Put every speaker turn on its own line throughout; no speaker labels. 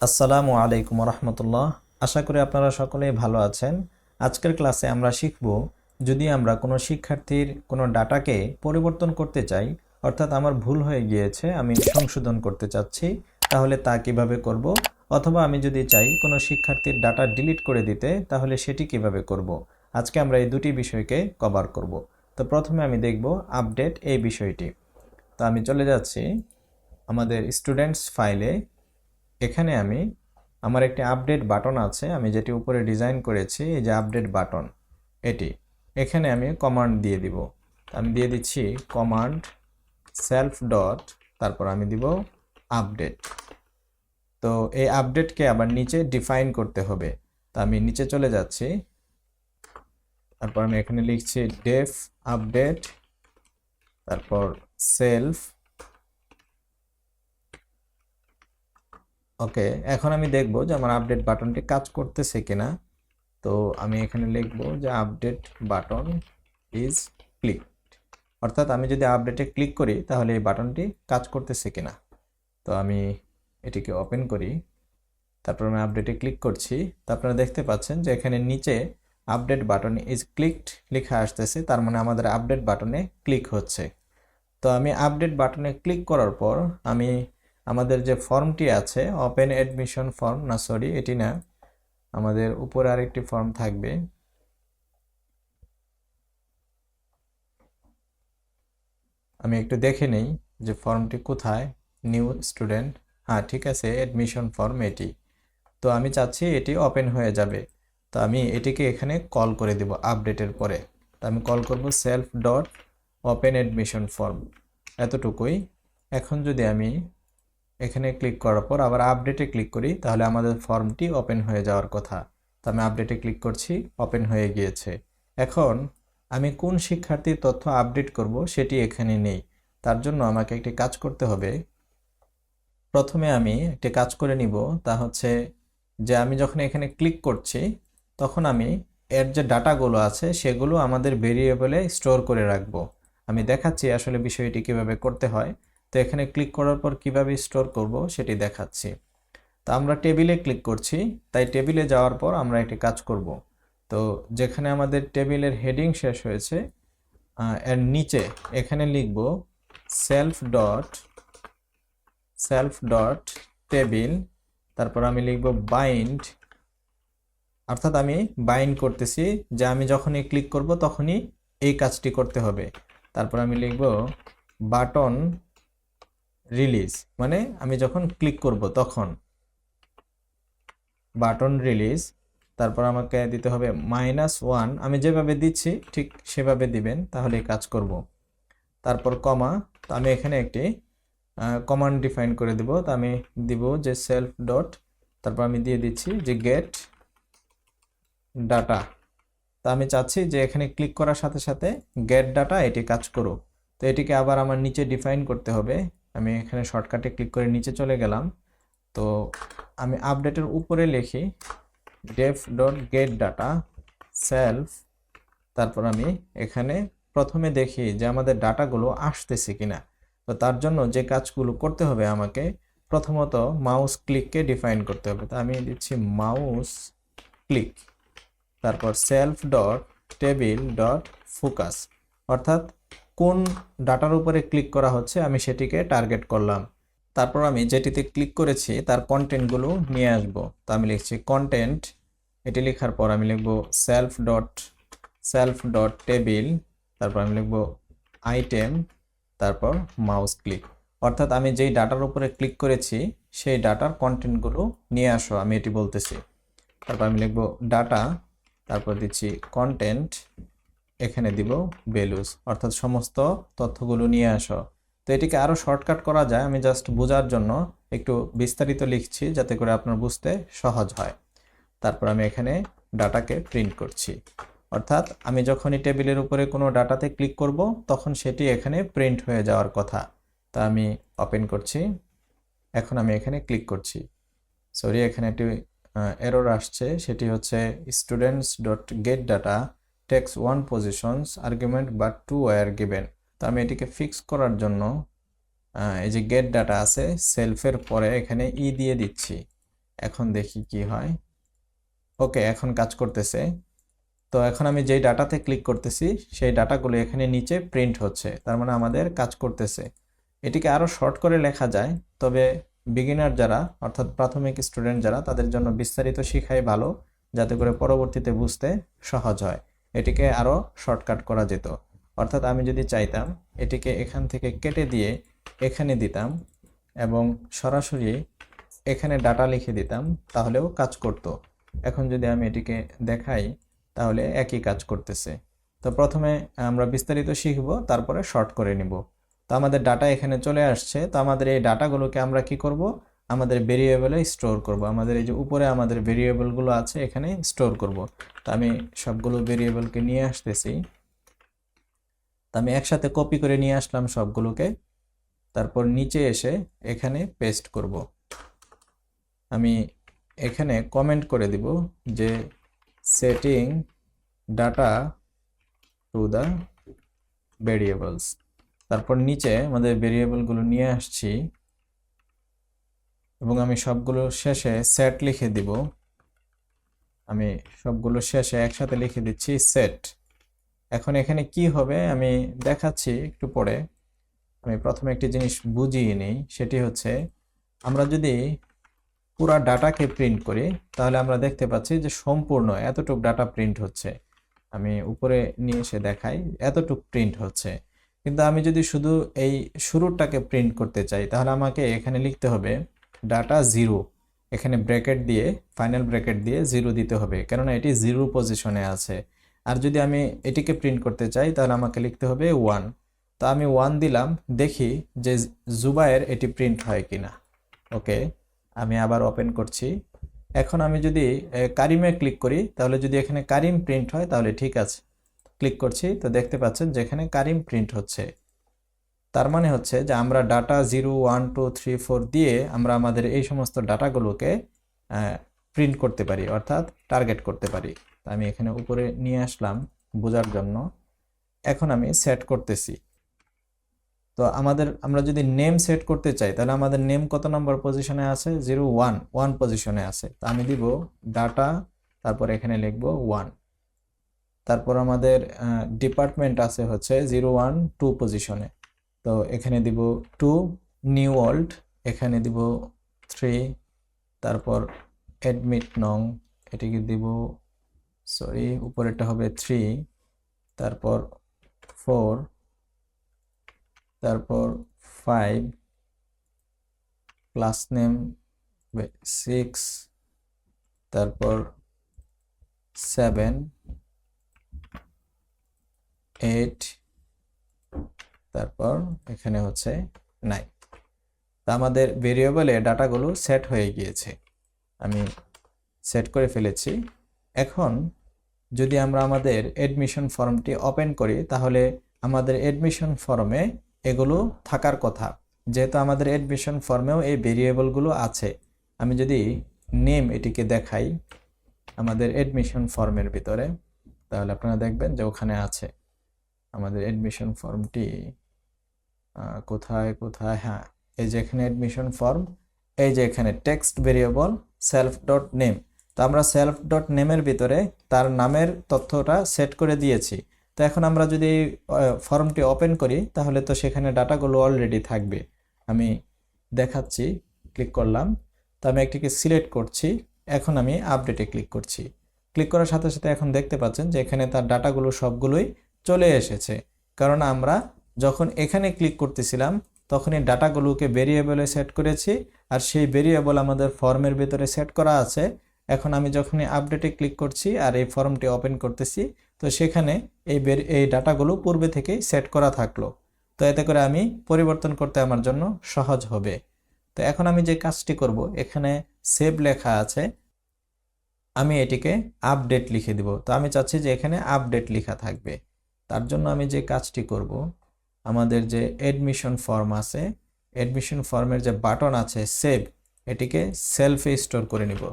আসসালামু আলাইকুম রহমতুল্লাহ। আশা করি আপনারা সকলেই ভালো আছেন। আজকের ক্লাসে আমরা শিখব, যদি আমরা কোনো শিক্ষার্থীর কোনো ডাটাকে পরিবর্তন করতে চাই, অর্থাৎ আমার ভুল হয়ে গিয়েছে, আমি সংশোধন করতে চাচ্ছি, তাহলে তা কিভাবে করব, অথবা আমি যদি চাই কোনো শিক্ষার্থীর ডাটা ডিলিট করে দিতে, তাহলে সেটি কিভাবে করব। আজকে আমরা এই দুটি বিষয়কে কভার করব। তো প্রথমে আমি দেখব আপডেট এই বিষয়টি। তো আমি চলে যাচ্ছি আমাদের স্টুডেন্টস ফাইলে। এখানে আমি আমার একটি আপডেট বাটন আছে, আমি যেটি উপরে ডিজাইন করেছি, এই যে আপডেট বাটন এটি। এখানে আমি কমান্ড দিয়ে দিব। আমি দিয়ে দিচ্ছি কমান্ড সেলফ ডট, তারপর আমি দিব আপডেট। তো এই আপডেটকে আবার নিচে ডিফাইন করতে হবে। তো আমি নিচে চলে যাচ্ছি, তারপর আমি এখানে লিখছি ডেফ আপডেট, তারপর সেলফ। ওকে, এখন আমি দেখব যে আমার আপডেট বাটনটি কাজ করতেছে কিনা। তো আমি এখানে লিখব যে আপডেট বাটন ইজ ক্লিক, অর্থাৎ আমি যদি আপডেটে ক্লিক করি তাহলে এই বাটনটি কাজ করতেছে কিনা। তো আমি এটিকে ওপেন করি, তারপর আমি আপডেটে ক্লিক করছি। তো আপনারা দেখতে পাচ্ছেন যে এখানে নিচে আপডেট বাটন ইজ ক্লিকড লেখা আসতেছে, তার মানে আমাদের আপডেট বাটনে ক্লিক হচ্ছে। তো আমি আপডেট বাটনে ক্লিক করার পর আমি আমাদের যে ফর্মটি আছে, ওপেন অ্যাডমিশন ফর্ম, না সরি এটি না, আমাদের উপরে আরেকটি ফর্ম থাকবে। আমি একটু দেখে নেই যে ফর্মটি কোথায়। নিউ স্টুডেন্ট, হ্যাঁ ঠিক আছে, অ্যাডমিশন ফর্ম এটি। তো আমি চাচ্ছি এটি ওপেন হয়ে যাবে। তো আমি এটিকে এখানে কল করে দেব আপডেটের পরে। তো আমি কল করব self dot open admission form, এতটুকুই। এখন যদি আমি এখানে ক্লিক করার পর আবার আপডেটে ক্লিক করি, তাহলে আমাদের ফর্মটি ওপেন হয়ে যাওয়ার কথা। তো আমি আপডেটে ক্লিক করছি, ওপেন হয়ে গিয়েছে। এখন আমি কোন শিক্ষার্থীর তথ্য আপডেট করব সেটি এখানে নেই। তার জন্য আমাকে একটি কাজ করতে হবে। প্রথমে আমি একটি কাজ করে নিব, তা হচ্ছে যে আমি যখন এখানে ক্লিক করছি, তখন আমি এর যে ডাটাগুলো আছে সেগুলো আমাদের ভেরিয়েবলে স্টোর করে রাখবো। আমি দেখাচ্ছি আসলে বিষয়টি কিভাবে করতে হয়। তো এখানে ক্লিক করার পর কিভাবে স্টোর করব সেটি দেখাচ্ছি। তো আমরা টেবিলে ক্লিক করছি, তাই টেবিলে যাওয়ার পর আমরা একটি কাজ করব। তো যেখানে আমাদের টেবিলের হেডিং শেষ হয়েছে, এর নিচে এখানে লিখব সেলফ ডট টেবিল, তারপর আমি লিখব বাইন্ড, অর্থাৎ আমি বাইন্ড করতেছি যে আমি যখনই ক্লিক করব তখনই এই কাজটি করতে হবে। তারপর আমি লিখব বাটন রিলিজ, মানে আমি যখন ক্লিক করব তখন বাটন রিলিজ। তারপর আমাকে দিতে হবে -1, আমি যেভাবে দিচ্ছি ঠিক সেভাবে দিবেন, তাহলে কাজ করব। তারপর কমা, তো আমি এখানে একটি কমান্ড ডিফাইন করে দিব। তো আমি দিব যে সেলফ ডট, তারপর আমি দিয়ে দিচ্ছি যে গেট ডাটা। তো আমি চাচ্ছি যে এখানে ক্লিক করার সাথে সাথে গেট ডাটা এটি কাজ করুক। তো এটিকে আবার আমার নিচে ডিফাইন করতে হবে। আমি এখানে শর্টকাটে ক্লিক করে নিচে চলে গেলাম। তো আমি আপডেটের উপরে লিখি def dot get data self, তারপর আমি এখানে প্রথমে দেখি যে আমাদের ডাটাগুলো আসতেছে কিনা। তো তার জন্য যে কাজগুলো করতে হবে আমাকে, প্রথমত মাউস ক্লিককে ডিফাইন করতে হবে। তো আমি দিচ্ছি মাউস ক্লিক, তারপর self dot table dot focus, অর্থাৎ কোন ডাটার উপরে ক্লিক করা হচ্ছে আমি সেটিকে টার্গেট করলাম। তারপর আমি যেটিতে ক্লিক করেছি তার কন্টেন্টগুলো নিয়ে আসব। তো আমি লিখছি কন্টেন্ট, এটি লেখার পর আমি লিখব সেলফ ডট টেবিল, তারপর আমি লিখব আইটেম, তারপর মাউস ক্লিক, অর্থাৎ আমি যেই ডাটার উপরে ক্লিক করেছি সেই ডাটার কন্টেন্টগুলো নিয়ে আসো, আমি এটি বলতেছি। তারপর আমি লিখব ডাটা, তারপর দিচ্ছি কন্টেন্ট, এখানে দিব ভ্যালুস, অর্থাৎ সমস্ত তথ্যগুলো নিয়ে আসো। তো এটিকে আরও শর্টকাট করা যায়, আমি জাস্ট বোঝার জন্য একটু বিস্তারিত লিখছি যাতে করে আপনার বুঝতে সহজ হয়। তারপর আমি এখানে ডাটাকে প্রিন্ট করছি, অর্থাৎ আমি যখনই টেবিলের উপরে কোনো ডাটাতে ক্লিক করব তখন সেটি এখানে প্রিন্ট হয়ে যাওয়ার কথা। তা আমি ওপেন করছি, এখন আমি এখানে ক্লিক করছি। সরি, এখানে একটি এরর আসছে, সেটি হচ্ছে students dot get data takes 1 positional argument but 2 were given. তো আমি এটিকে ফিক্স করার জন্য এই যে গেট ডাটা আছে সেলফের পরে এখানে দিয়ে দিচ্ছি। এখন দেখি কি হয়। ওকে, এখন কাজ করতেছে। তো এখন আমি যেই ডাটাতে ক্লিক করতেছি সেই ডাটাগুলো এখানে নিচে প্রিন্ট হচ্ছে, তার মানে আমাদের কাজ করতেছে। এটিকে আরো শর্ট করে লেখা যায়, তবে বিগিনার যারা অর্থাৎ প্রাথমিক স্টুডেন্ট যারা, তাদের জন্য বিস্তারিত শিখাই ভালো, যাতে করে পরবর্তীতে বুঝতে সহজ হয়। এটিকে আরো শর্টকাট করা যেত। অর্থাৎ আমি যদি চাইতাম এটিকে এখান থেকে কেটে দিয়ে এখানে দিতাম এবং সরাসরি এখানে ডাটা লিখে দিতাম, তাহলেও কাজ করত। এখন যদি আমি এটিকে দেখাই তাহলে একই কাজ করতেছে। তো প্রথমে আমরা বিস্তারিত শিখব, তারপরে শর্ট করে নিব। তো আমাদের ডাটা এখানে চলে আসছে। তো আমাদের এই ডাটাগুলোকে আমরা কি করব, আমাদের ভেরিয়েবলে স্টোর করব। আমাদের এই যে উপরে আমাদের ভেরিয়েবলগুলো আছে এখানে স্টোর করব। তো আমি সবগুলো ভেরিয়েবলকে নিয়ে আসতেছি। তো আমি একসাথে কপি করে নিয়ে আসলাম সবগুলোকে, তারপর নিচে এসে এখানে পেস্ট করব। আমি এখানে কমেন্ট করে দিব যে setting data to the variables. তারপর নিচে আমাদের ভেরিয়েবলগুলো নিয়ে আসছি এবং আমি সবগুলো শেষে সেট লিখে দিব। আমি সবগুলো শেষে একসাথে লিখে দিচ্ছি সেট। এখন এখানে কি হবে আমি দেখাচ্ছি একটু পরে। আমি প্রথমে একটি জিনিস বুঝিয়ে নিই, সেটি হচ্ছে আমরা যদি পুরা ডাটাকে প্রিন্ট করি তাহলে আমরা দেখতে পাচ্ছি যে সম্পূর্ণ এতটুক ডাটা প্রিন্ট হচ্ছে। আমি উপরে নিয়ে এসে দেখাই, এতটুক প্রিন্ট হচ্ছে। কিন্তু আমি যদি শুধু এই শুরুটাকে প্রিন্ট করতে চাই তাহলে আমাকে এখানে লিখতে হবে ডাটা জিরো, এখানে ব্র্যাকেট দিয়ে ফাইনাল ব্র্যাকেট দিয়ে জিরো দিতে হবে, কেননা এটি জিরো পজিশনে আছে। আর যদি আমি এটিকে প্রিন্ট করতে চাই তাহলে আমাকে লিখতে হবে ওয়ান। তো আমি ওয়ান দিলাম, দেখি যে জুবায়ের এটি প্রিন্ট হয় কিনা। ওকে, আমি আবার ওপেন করছি। এখন আমি যদি কারিমে ক্লিক করি তাহলে যদি এখানে কারিম প্রিন্ট হয় তাহলে ঠিক আছে। ক্লিক করছি তো দেখতে পাচ্ছেন যে এখানে কারিম প্রিন্ট হচ্ছে। তার মানে হচ্ছে যে আমরা ডাটা 0 1 2 3 4 দিয়ে আমরা আমাদের এই সমস্ত ডাটাগুলোকে প্রিন্ট করতে পারি, অর্থাৎ টার্গেট করতে পারি। আমি এখানে উপরে নিয়ে আসলাম বোঝার জন্য। এখন আমি সেট করতেছি। তো আমরা যদি নেম সেট করতে চাই তাহলে আমাদের নেম কত নম্বর পজিশনে আছে, 0 1 1 পজিশনে আছে। তো আমি দিব ডাটা, তারপর এখানে লিখব 1। তারপর আমাদের ডিপার্টমেন্ট আছে হচ্ছে 0 1 2 পজিশনে। তো এখানে দিব 2। নিউ ওল্ড এখানে দিব 3। তারপর অ্যাডমিট নং এটিকে দিব, সরি উপরেরটা হবে 3, তারপর 4, তারপর 5, ক্লাস নেম 6, তারপর 7, 8, তারপর এখানে হচ্ছে 9। তা আমাদের ভেরিয়েবলে ডাটাগুলো সেট হয়ে গিয়েছে, আমি সেট করে ফেলেছি। এখন যদি আমরা আমাদের অ্যাডমিশন ফর্মটি ওপেন করি তাহলে আমাদের অ্যাডমিশন ফর্মে এগুলো থাকার কথা, যেহেতু আমাদের অ্যাডমিশন ফর্মেও এই ভেরিয়েবলগুলো আছে। আমি যদি নেম এটিকে দেখাই আমাদের অ্যাডমিশন ফর্মের ভিতরে, তাহলে আপনারা দেখবেন যে ওখানে আছে আমাদের অ্যাডমিশন ফর্মটি। কোথায় কোথায়, হ্যাঁ এই যে এখানে অ্যাডমিশন ফর্ম, এই যে এখানে text variable self dot name. তো আমরা সেলফ ডট নেমের ভিতরে তার নামের তথ্যটা সেট করে দিয়েছি। তো এখন আমরা যদি ফর্মটি ওপেন করি তাহলে তো সেখানে ডাটাগুলো অলরেডি থাকবে। আমি দেখাচ্ছি, ক্লিক করলাম। তো আমি একটিকে সিলেক্ট করছি, এখন আমি আপডেটে ক্লিক করছি। ক্লিক করার সাথে সাথে এখন দেখতে পাচ্ছেন যে এখানে তার ডাটাগুলো সবগুলোই চলে এসেছে, কারণ আমরা যখন এখানে ক্লিক করতেছিলাম তখনই ডাটাগুলোকে ভেরিয়েবলে সেট করেছি, আর সেই ভেরিয়েবল আমাদের ফর্মের ভিতরে সেট করা আছে। এখন আমি যখনই আপডেটে ক্লিক করছি আর এই ফর্মটি ওপেন করতেছি, তো সেখানে এই ডাটাগুলো পূর্বে থেকেই সেট করা থাকলো। তো এতে করে আমি পরিবর্তন করতে আমার জন্য সহজ হবে। তো এখন আমি যে কাজটি করব, এখানে সেভ লেখা আছে, আমি এটিকে আপডেট লিখে দিব। তো আমি চাচ্ছি যে এখানে আপডেট লেখা থাকবে। তার জন্য আমি যে কাজটি করব, আমাদের যে অ্যাডমিশন ফর্ম আছে, অ্যাডমিশন ফর্মের যে বাটন আছে সেভ, এটিকে সেলফে স্টোর করে নিব।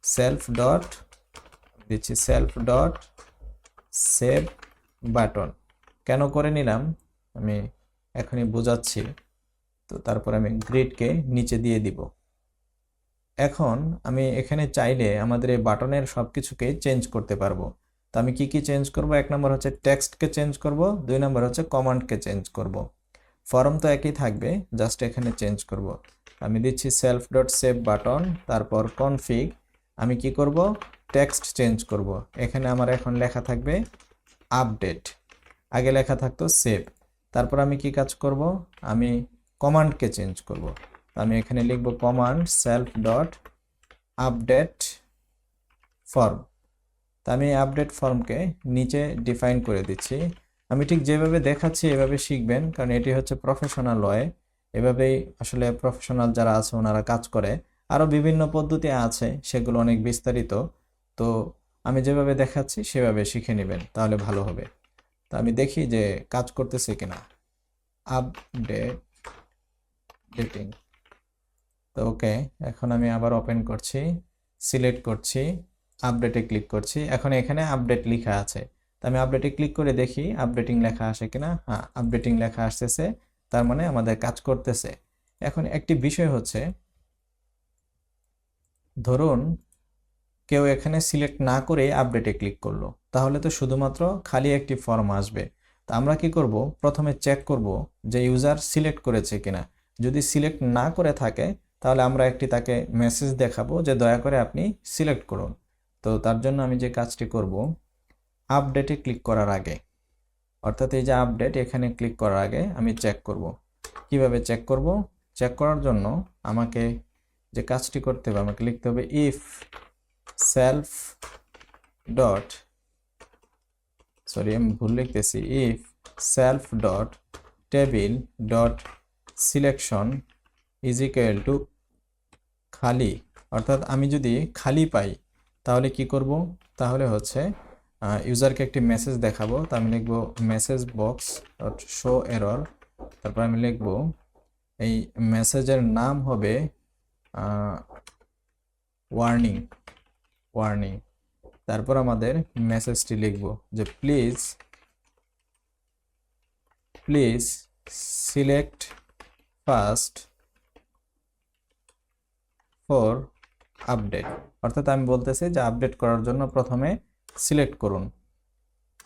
সেলফ ডট দিচ্ছি, সেলফ ডট সেভ বাটন। কেন করে নিলাম আমি এখনই বোঝাচ্ছি। তো তারপর আমি গ্রিডকে নিচে দিয়ে দিব। এখন আমি এখানে চাইলে আমাদের এই বাটনের সবকিছুকে চেঞ্জ করতে পারবো। তো আমি কি কি চেঞ্জ করব? এক নম্বর হচ্ছে টেক্সটকে চেঞ্জ করব, দুই নম্বর হচ্ছে কমান্ডকে চেঞ্জ করব। ফর্ম তো একই থাকবে, জাস্ট এখানে চেঞ্জ করব। আমি দিচ্ছি সেলফ ডট সেভ বাটন, তারপর কনফিগ। আমি কি করব? টেক্সট চেঞ্জ করব। এখানে আমার এখন লেখা থাকবে আপডেট, আগে লেখা থাকতো সেভ। তারপর আমি কি কাজ করব? আমি কমান্ডকে চেঞ্জ করব। আমি এখানে লিখব command self dot update form. তা আমি আপডেট ফর্মকে নিচে ডিফাইন করে দিচ্ছি। আমি ঠিক যেভাবে দেখাচ্ছি এভাবে শিখবেন, কারণ এটি হচ্ছে প্রফেশনাল ওয়ে। এভাবেই আসলে প্রফেশনাল যারা আছে ওনারা কাজ করে। আরও বিভিন্ন পদ্ধতি আছে, সেগুলো অনেক বিস্তারিত। তো আমি যেভাবে দেখাচ্ছি সেভাবে শিখে নেবেন, তাহলে ভালো হবে। তো আমি দেখি যে কাজ করতেছে কিনা। আপডেটিং। তো ওকে, এখন আমি আবার ওপেন করছি, সিলেক্ট করছি, আপডেটে ক্লিক করছি। এখন এখানে আপডেট লেখা আছে, তো আমি আপডেটে ক্লিক করে দেখি আপডেটিং লেখা আসে কিনা। হ্যাঁ, আপডেটিং লেখা আসতেছে, তার মানে আমাদের কাজ করতেছে। এখন একটি বিষয় হচ্ছে, ধরুন কেউ এখানে সিলেক্ট না করে আপডেটে ক্লিক করলো, তাহলে তো শুধুমাত্র খালি একটি ফর্ম আসবে। তো আমরা কি করব? প্রথমে চেক করব যে ইউজার সিলেক্ট করেছে কিনা। যদি সিলেক্ট না করে থাকে তাহলে আমরা একটি তাকে মেসেজ দেখাবো যে দয়া করে আপনি সিলেক্ট করুন। তো তার জন্য আমি যে কাজটি করব, আপডেটে ক্লিক করার আগে, অর্থাৎ এই যে আপডেট, এখানে ক্লিক করার আগে আমি চেক করব। কিভাবে চেক করব? চেক করার জন্য আমাকে যে কাজটি করতে হবে, আমাকে লিখতে হবে ইফ সেলফ ডট, সরি আমি ভুল লিখতেছি, if self dot table dot selection is equal to খালি। অর্থাৎ আমি যদি খালি পাই তাহলে কি করব? তাহলে হচ্ছে ইউজারকে একটি মেসেজ দেখাবো। তো আমি লিখব message box dot show error. তারপর আমি লিখব এই মেসেজের নাম হবে ওয়ার্নিং, ওয়ার্নিং। তারপর আমাদের মেসেজটি লিখব যে please select first for update. অর্থাৎ আমি বলতেছি যে আপডেট করার জন্য প্রথমে সিলেক্ট করুন।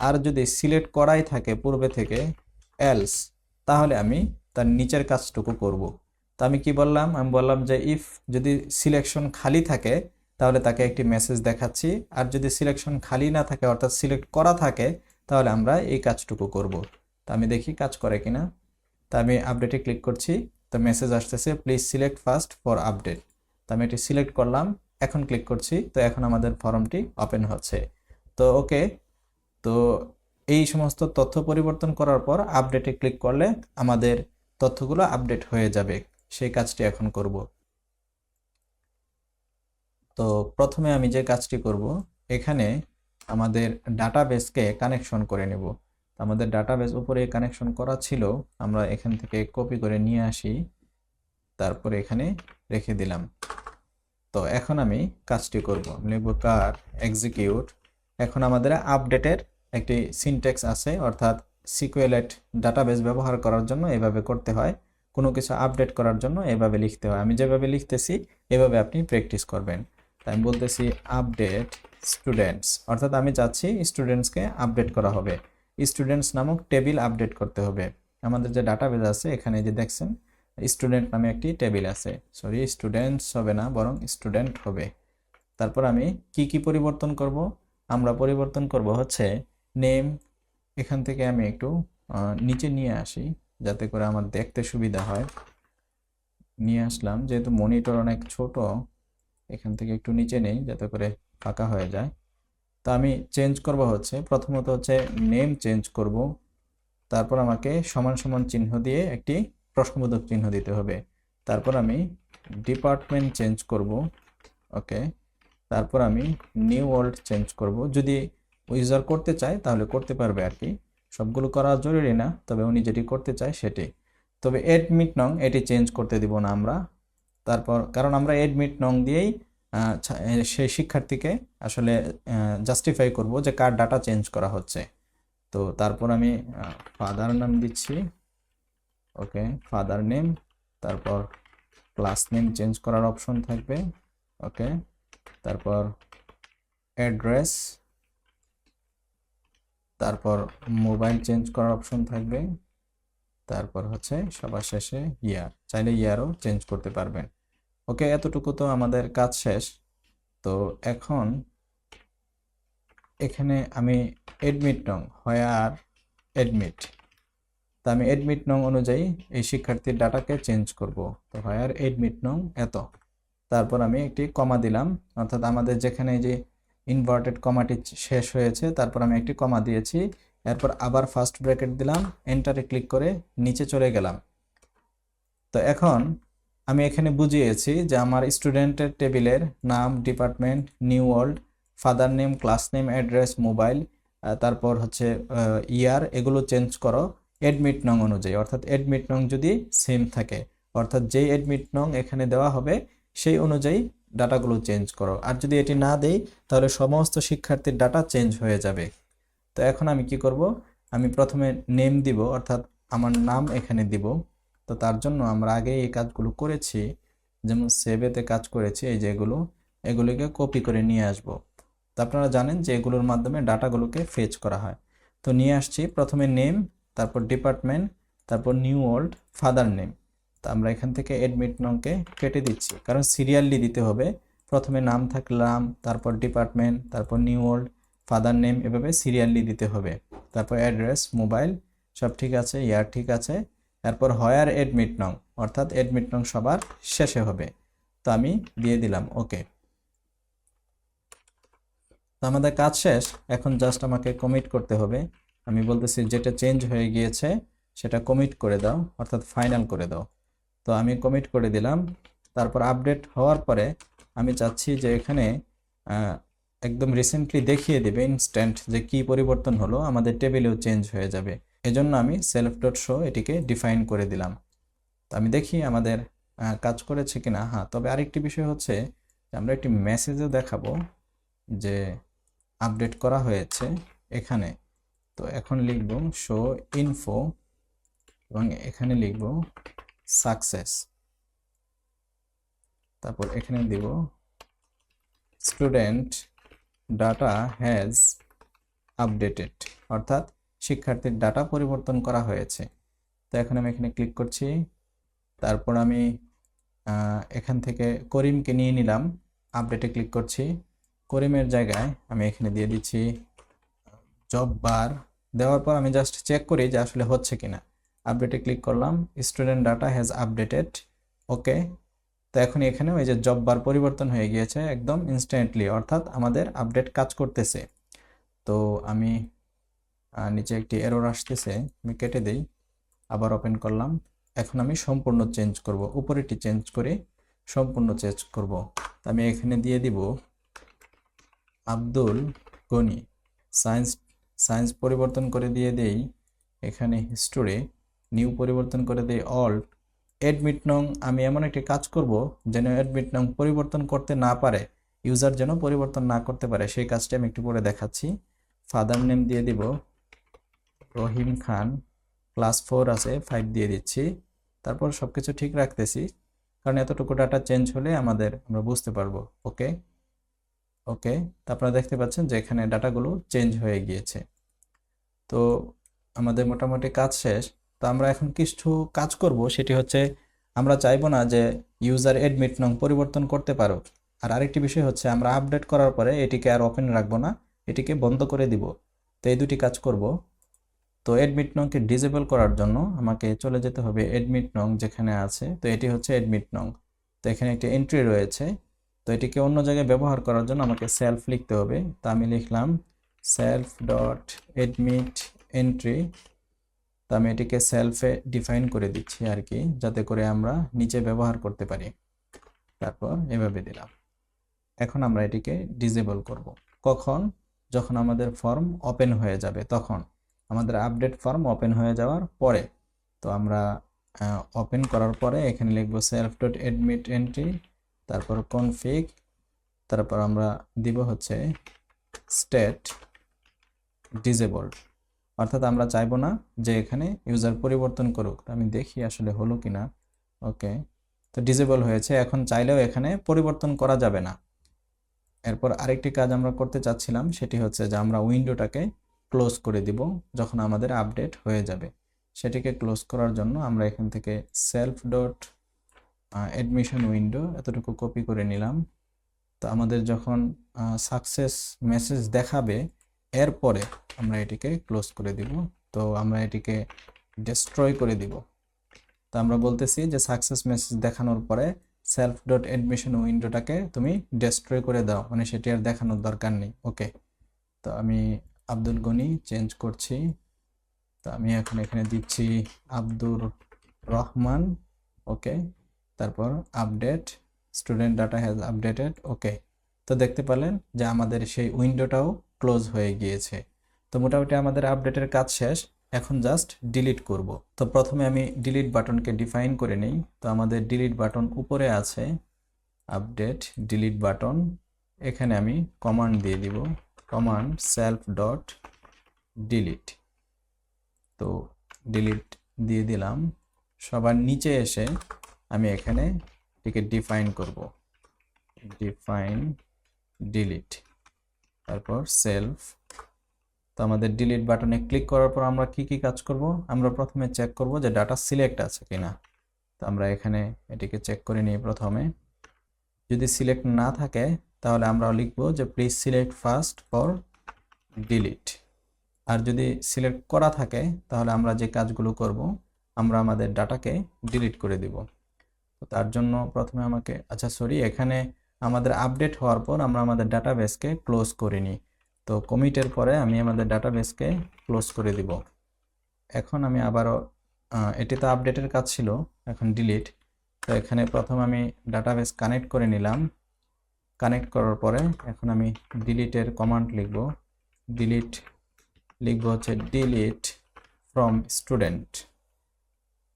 আর যদি সিলেক্ট করাই থাকে পূর্বে থেকে এলস, তাহলে আমি তার নিচের কাজটুকু করব। তো আমি কি বললাম? আমি বললাম যে ইফ যদি সিলেকশন খালি থাকে তাহলে তাকে একটি মেসেজ দেখাচ্ছি, আর যদি সিলেকশন খালি না থাকে অর্থাৎ সিলেক্ট করা থাকে তাহলে আমরা এই কাজটুকু করব। তো আমি দেখি কাজ করে কিনা। তো আমি আপডেটে ক্লিক করছি, তো মেসেজ আসতেছে please select first for update. তো আমি এটি সিলেক্ট করলাম, এখন ক্লিক করছি, তো এখন আমাদের ফর্মটি ওপেন হচ্ছে। তো ওকে, তো এই সমস্ত তথ্য পরিবর্তন করার পর আপডেটে ক্লিক করলে আমাদের তথ্যগুলো আপডেট হয়ে যাবে। সেই কাজটি এখন করব। তো প্রথমে আমি যে কাজটি করব, এখানে আমাদের ডাটাবেসকে কানেকশন করে নেব। আমাদের ডাটাবেস উপরে কানেকশন করা ছিল, আমরা এখান থেকে কপি করে নিয়ে আসি, তারপরে এখানে রেখে দিলাম। তো এখন আমি কাজটি করব, লিখব কার এক্সিকিউট। এখন আমাদের আপডেটের একটি সিনট্যাক্স আছে, অর্থাৎ সিকুয়েলেট ডাটাবেস ব্যবহার করার জন্য এভাবে করতে হয়, কোনো কিছু আপডেট করার জন্য এভাবে লিখতে হয়। আমি যেভাবে লিখতেছি এভাবে আপনি প্র্যাকটিস করবেন। তাই আমি বলতেছি আপডেট স্টুডেন্টস, অর্থাৎ আমি চাচ্ছি স্টুডেন্টসকে আপডেট করা হবে। স্টুডেন্টস নামক টেবিল আপডেট করতে হবে। আমাদের যে ডাটাবেস আছে এখানে যে দেখছেন স্টুডেন্ট নামে একটি টেবিল আছে, সরি স্টুডেন্টস হবে না, বরং স্টুডেন্ট হবে। তারপর আমি কি কি পরিবর্তন করব? আমরা পরিবর্তন করব হচ্ছে নেম। এখান থেকে আমি একটু নিচে নিয়ে আসি যাতে করে আমার দেখতে সুবিধা হয়। নিয়ে আসলাম, যেহেতু মনিটর অনেক ছোট, এখান থেকে একটু নিচে নেই যাতে করে ফাঁকা হয়ে যায়। তো আমি চেঞ্জ করব হচ্ছে, প্রথমত হচ্ছে নেম চেঞ্জ করব, তারপর আমাকে সমান সমান চিহ্ন দিয়ে একটি প্রশ্নবোধক চিহ্ন দিতে হবে। তারপর আমি ডিপার্টমেন্ট চেঞ্জ করব, ওকে। তারপর আমি নিউ ওয়ার্ল্ড চেঞ্জ করব, যদি ইউজার করতে চায় তাহলে করতে পারবে আর কি, সবগুলো করা জরুরি না, তবে উনি যেটি করতে চায় সেটি। তবে এডমিট নং এটি চেঞ্জ করতে দিব না আমরা, তারপর কারণ আমরা এডমিট নং দিয়েই সেই শিক্ষার্থীকে আসলে জাস্টিফাই করব যে কার ডাটা চেঞ্জ করা হচ্ছে। তো তারপর আমি ফাদার নাম দিচ্ছি, ওকে ফাদার নেম। তারপর ক্লাস নেম চেঞ্জ করার অপশন থাকবে, ওকে, তারপর অ্যাড্রেস, তারপর মোবাইল চেঞ্জ করার অপশন থাকবে, তারপর হচ্ছে সবার শেষে ইয়ার, চাইলে ইয়ারও চেঞ্জ করতে পারবেন। ওকে, এতটুকু তো আমাদের কাজ শেষ। তো এখন এখানে আমি এডমিট নং, হোয়ার এডমিট, তো আমি এডমিট নং অনুযায়ী এই শিক্ষার্থীর ডাটাকে চেঞ্জ করব। তো হোয়ার এডমিট নং এত, তারপর আমি একটি কমা দিলাম, অর্থাৎ আমাদের যেখানে যে ইনভার্টেড কমাটি শেষ হয়েছে তারপর আমি একটি কমা দিয়েছি, এরপর আবার ফার্স্ট ব্র্যাকেট দিলাম, এন্টারে ক্লিক করে নিচে চলে গেলাম। তো এখন আমি এখানে বুঝিয়েছি যে আমার স্টুডেন্টের টেবিলের নাম, department, new old, father name, class name, address, mobile, তারপর হচ্ছে ইয়ার, এগুলো চেঞ্জ করো এডমিট নং অনুযায়ী, অর্থাৎ এডমিট নং যদি সেম থাকে, অর্থাৎ যেই এডমিট নং এখানে দেওয়া হবে সেই অনুযায়ী ডাটাগুলো চেঞ্জ করো। আর যদি এটি না দেই তাহলে সমস্ত শিক্ষার্থীর ডাটা চেঞ্জ হয়ে যাবে। তো এখন আমি কি করব, আমি প্রথমে নেম দিব, অর্থাৎ আমার নাম এখানে দিব। তো তার জন্য আমরা আগে এই কাজগুলো করেছি, যেমন সেভেতে কাজ করেছি, এই যে এগুলোকে কপি করে নিয়ে আসব। তো আপনারা জানেন যে এগুলোর মাধ্যমে ডাটাগুলোকে ফেচ করা হয়। তো নিয়ে আসছি প্রথমে নেম, তারপর ডিপার্টমেন্ট, তারপর নিউ ওল্ড, ফাদার নেম। তো আমরা এখান থেকে এডমিট নংকে কেটে দিচ্ছি, কারণ সিরিয়ালি দিতে হবে। প্রথমে নাম থাকলাম, তারপর ডিপার্টমেন্ট, তারপর নিউ ওল্ড, ফাদার নেম, এভাবে সিরিয়ালি দিতে হবে। তারপর অ্যাড্রেস, মোবাইল সব ঠিক আছে, ইয়ার ঠিক আছে। এরপর হোয়ার এডমিট নং, অর্থাৎ এডমিট নং সবার শেষে হবে। তো আমি দিয়ে দিলাম ওকে। তো আমাদের কাজ শেষ, এখন জাস্ট আমাকে কমিট করতে হবে। আমি বলতেছি যেটা চেঞ্জ হয়ে গিয়েছে সেটা কমিট করে দাও, অর্থাৎ ফাইনাল করে দাও। তো আমি কমিট করে দিলাম। তারপর আপডেট হওয়ার পরে আমি চাচ্ছি যে এখানে একদম রিসেন্টলি দেখিয়ে দেবে ইনস্ট্যান্ট যে কি পরিবর্তন হলো, আমাদের টেবিলেও চেঞ্জ হয়ে যাবে। এজন্য আমি সেলফ ডট শো এটিকে ডিফাইন করে দিলাম। তো আমি দেখি আমাদের কাজ করেছে কিনা। হ্যাঁ, তবে আরেকটি বিষয় হচ্ছে যে আমরা একটি মেসেজও দেখাবো যে আপডেট করা হয়েছে এখানে। তো এখন লিখব শো ইনফো এবং এখানে লিখব সাকসেস, তারপর এখানে দিব স্টুডেন্ট ডাটা হ্যাজ আপডেটেড, অর্থাৎ শিক্ষার্থীর ডাটা পরিবর্তন করা হয়েছে। তো এখন আমি এখানে ক্লিক করছি, তারপর আমি এখান থেকে করিমকে নিয়ে নিলাম, আপডেটে ক্লিক করছি। করিমের জায়গায় আমি এখানে দিয়ে দিচ্ছি জব বার। দেওয়ার পর আমি জাস্ট চেক করি যে আসলে হচ্ছে কিনা। আপডেটে ক্লিক করলাম, student data has updated, okay. তো এখন এখানে ওই যে জব বার পরিবর্তন হয়ে গিয়েছে একদম ইনস্ট্যান্টলি, অর্থাৎ আমাদের আপডেট কাজ করতেছে। তো আমি নিচে একটি এরর আসতেছে, আমি কেটে দেই, আবার ওপেন করলাম। এখন আমি সম্পূর্ণ চেঞ্জ করব, উপরেটি চেঞ্জ করে সম্পূর্ণ চেঞ্জ করব। আমি এখানে দিয়ে দিব আব্দুল গনি, সায়েন্স পরিবর্তন করে দিয়ে দেই এখানে হিস্টোরি, নিউ পরিবর্তন করে দেই অল্ট। এডমিট নং আমি এমন একটি কাজ করব যেন এডমিট নং পরিবর্তন করতে না পারে, ইউজার যেন পরিবর্তন না করতে পারে, সেই কাজটি আমি একটু পরে দেখাচ্ছি। ফাদার নেম দিয়ে দিব রহিম খান, ক্লাস 4 আছে 5 দিয়ে দিচ্ছি। তারপর সবকিছু ঠিক রাখতেছি, কারণ এতটুকু ডাটা চেঞ্জ হলে আমরা বুঝতে পারবো। ওকে ওকে, তো আপনারা দেখতে পাচ্ছেন যে এখানে ডাটাগুলো চেঞ্জ হয়ে গিয়েছে। তো আমাদের মোটামুটি কাজ শেষ। তো আমরা এখন কিছু কাজ করব, সেটি হচ্ছে আমরা চাইবো না যে ইউজার এডমিট নং পরিবর্তন করতে পারো। আর আরেকটি বিষয় হচ্ছে আমরা আপডেট করার পরে এটিকে আর ওপেন রাখবো না, এটিকে বন্ধ করে দিব। তো এই দুটি কাজ করব। তো এডমিট নংকে ডিসেবল করার জন্য আমাকে চলে যেতে হবে এডমিট নং যেখানে আছে, তো এটি হচ্ছে এডমিট নং। তো এখানে একটি এন্ট্রি রয়েছে, তো এটিকে অন্য জায়গায় ব্যবহার করার জন্য আমাকে সেলফ লিখতে হবে। তো আমি লিখলাম সেলফ ডট এডমিট এন্ট্রি। তো আমি এটিকে সেলফে ডিফাইন করে দিচ্ছি আর কি, যাতে করে আমরা নিচে ব্যবহার করতে পারি। তারপর এভাবে দিলাম। এখন আমরা এটিকে ডিসেবল করব। কখন? যখন আমাদের ফর্ম ওপেন হয়ে যাবে, তখন আমাদের আপডেট ফর্ম ওপেন হয়ে যাওয়ার পরে। তো আমরা ওপেন করার পরে এখানে লিখব সেলফ ডট এডমিট এন্ট্রি, তারপর কনফিগ, তারপর আমরা দিব হচ্ছে স্টেট ডিসেবলড, অর্থাৎ আমরা চাইবো না যে এখানে ইউজার পরিবর্তন করুক। আমি দেখি আসলে হলো কিনা। ওকে, তো ডিসেবল হয়েছে, এখন চাইলেও এখানে পরিবর্তন করা যাবে না। এরপর আরেকটি কাজ আমরা করতে চাচ্ছিলাম, সেটি হচ্ছে যে আমরা উইন্ডোটাকে ক্লোজ করে দিব যখন আমাদের আপডেট হয়ে যাবে। সেটিকে ক্লোজ করার জন্য আমরা এখান থেকে সেলফ ডট অ্যাডমিশন উইন্ডো এতটুকু কপি করে নিলাম। তো আমাদের যখন সাকসেস মেসেজ দেখাবে এরপরে আমরা এটিকে ক্লোজ করে দিব। তো আমরা এটিকে ডেস্ট্রয় করে দিব। তো আমরা বলতেছি যে সাকসেস মেসেজ দেখানোর পরে সেলফ ডট অ্যাডমিশন উইন্ডোটাকে তুমি ডেস্ট্রয় করে দাও, মানে সেটি আর দেখানোর দরকার নেই। ওকে, তো আমি আব্দুল গনি চেঞ্জ করছি। তো আমি এখন এখানে দিচ্ছি আব্দুর রহমান। ওকে, তারপর update student data has updated. Okay, তো দেখতে পেলেন যে আমাদের সেই উইন্ডোটাও ক্লোজ হয়ে গিয়েছে। তো মোটামুটি আমাদের আপডেটের কাজ শেষ, এখন জাস্ট ডিলিট করব। তো প্রথমে আমি ডিলিট বাটনকে ডিফাইন করে নিই। তো আমাদের ডিলিট বাটন উপরে আছে, আপডেট ডিলিট বাটন। এখানে আমি কমান্ড দিয়ে দিব, কমান্ড সেলফ ডট ডিলিট। তো ডিলিট দিয়ে দিলাম। সবার নিচে এসে আমি এখানে এটিকে ডিফাইন করব, ডিফাইন ডিলিট, তারপর সেলফ। তো আমাদের ডিলিট বাটনে ক্লিক করার পর আমরা কি কি কাজ করব? আমরা প্রথমে চেক করব যে ডাটা সিলেক্ট আছে কিনা। তো আমরা এখানে এটিকে চেক করে নিই প্রথমে। যদি সিলেক্ট না থাকে তাহলে আমরা লিখব যে please select first for delete. আর যদি সিলেক্ট করা থাকে তাহলে আমরা যে কাজগুলো করব, আমরা আমাদের ডাটাকে ডিলিট করে দিব। তো তার জন্য প্রথমে আমাকে এখানে আমাদের আপডেট হওয়ার পর আমরা আমাদের ডাটাবেসকে ক্লোজ করে নিই। তো কমিটের পরে আমি আমাদের ডাটাবেসকে ক্লোজ করে দিব। এখন আমি আবারও এটি তো আপডেটের কাজ ছিল, এখন ডিলিট। তো এখানে প্রথম আমি ডাটাবেস কানেক্ট করে নিলাম। কানেক্ট করার পরে এখন আমি ডিলিটের কমান্ড লিখব। ডিলিট লিখব হচ্ছে ডিলিট ফ্রম স্টুডেন্ট।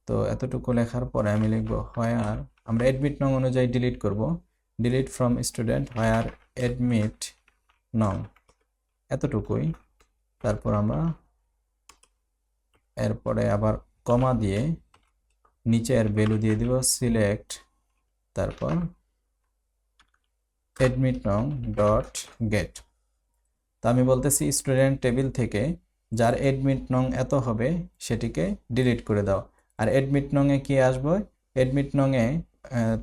তো এতটুকু লেখার পরে আমি লিখব হোয়ার, আমরা অ্যাডমিট নং অনুযায়ী ডিলিট করব, delete from student where admit নং, এতটুকুই। তারপর আমরা এরপরে আবার কমা দিয়ে নিচে এর ভ্যালু দিয়ে দিব সিলেক্ট, তারপর অ্যাডমিট নং ডট গেট। তো আমি বলতেছি স্টুডেন্ট টেবিল থেকে যার অ্যাডমিট নং এত হবে সেটিকে ডিলিট করে দাও। আর অ্যাডমিট নংয়ে কি আসবে? অ্যাডমিট নংয়ে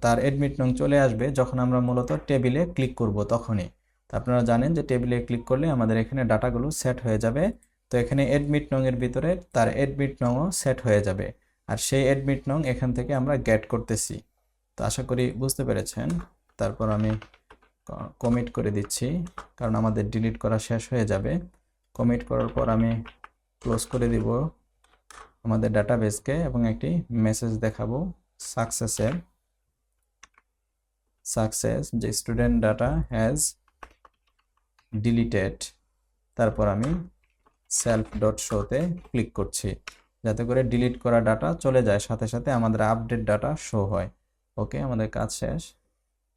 তার অ্যাডমিট নং চলে আসবে যখন আমরা মূলত টেবিলে ক্লিক করব তখনই। তো আপনারা জানেন যে টেবিলে ক্লিক করলে আমাদের এখানে ডাটাগুলো সেট হয়ে যাবে। তো এখানে অ্যাডমিট নংয়ের ভিতরে তার অ্যাডমিট নংও সেট হয়ে যাবে, আর সেই অ্যাডমিট নং এখান থেকে আমরা গেট করতেছি। তো আশা করি বুঝতে পেরেছেন। তারপর আমি কমিট করে দিচ্ছি, কারণ আমাদের ডিলিট করা শেষ হয়ে যাবে। কমিট করার পর আমি ক্লোজ করে দিব আমাদের ডাটাবেসকে এবং একটি মেসেজ দেখাবো সাকসেসের, সাকসেস যে স্টুডেন্ট ডাটা হ্যাজ ডিলিটেড। তারপর আমি সেলফ ডট শোতে ক্লিক করছি যাতে করে ডিলিট করা ডাটা চলে যায়, সাথে সাথে আমাদের আপডেট ডাটা শো হয়। ওকে, আমাদের কাজ শেষ।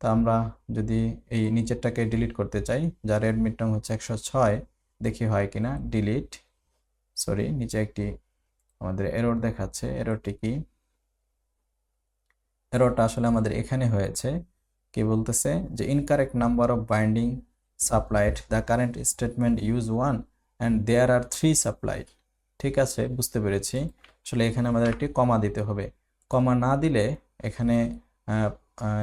তো আমরা যদি এই নিচেরটাকে ডিলিট করতে চাই, যার অ্যাডমিট নং হচ্ছে 106, দেখি হয় কিনা। ডিলিট, নিচে একটি আমাদের এরর দেখাচ্ছে। এররটি কি? এররটা আসলে আমাদের এখানে হয়েছে। কি বলতেছে যে incorrect number of binding supplied, the current statement use 1 and there are 3 supplied. ঠিক আছে, বুঝতে পেরেছি। আসলে এখানে আমাদের একটি কমা দিতে হবে। কমা না দিলে এখানে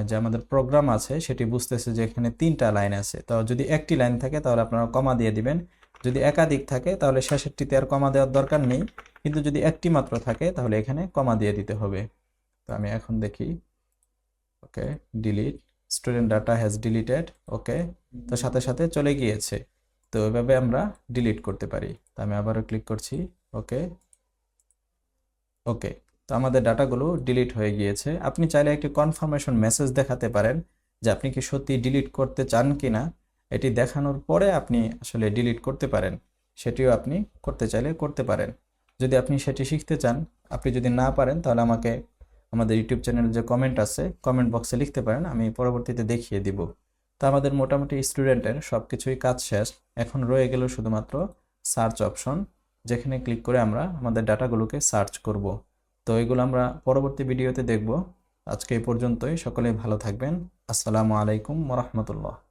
যে আমাদের প্রোগ্রাম আছে সেটি বুঝতেছে যে এখানে 3টা লাইন আছে। তো যদি একটি লাইন থাকে তাহলে আপনারা কমা দিয়ে দিবেন, যদি একাধিক থাকে তাহলে শেষেরটিতে আর কমা দেওয়ার দরকার নেই, কিন্তু যদি একটি মাত্র থাকে তাহলে এখানে কমা দিয়ে দিতে হবে। তো আমি এখন দেখি। Okay, delete student data has deleted. Okay, তো সাথে সাথে চলে গিয়েছে। তো এভাবে আমরা ডিলিট করতে পারি। তো আমি আবারও ক্লিক করছি। ওকে, ওকে, তো আমাদের ডাটাগুলো ডিলিট হয়ে গিয়েছে। আপনি চাইলে একটি কনফার্মেশন মেসেজ দেখাতে পারেন যে আপনি কি সত্যি ডিলিট করতে চান কিনা। এটি দেখানোর পরে আপনি আসলে ডিলিট করতে পারেন, সেটিও আপনি করতে চাইলে করতে পারেন। যদি আপনি সেটি শিখতে চান, আপনি যদি না পারেন তাহলে আমাকে আমাদের ইউটিউব চ্যানেলে যে কমেন্ট আছে কমেন্ট বক্সে লিখতে পারেন, আমি পরবর্তীতে দেখিয়ে দিব। তো আমাদের মোটামুটি স্টুডেন্টের সব কিছুই কাজ শেষ। এখন রয়ে গেল শুধুমাত্র সার্চ অপশন, যেখানে ক্লিক করে আমরা আমাদের ডাটাগুলোকে সার্চ করব। তো এগুলো আমরা পরবর্তী ভিডিওতে দেখব। আজকে এই পর্যন্তই, সকলে ভালো থাকবেন। আসসালামু আলাইকুম ওয়া রাহমাতুল্লাহ।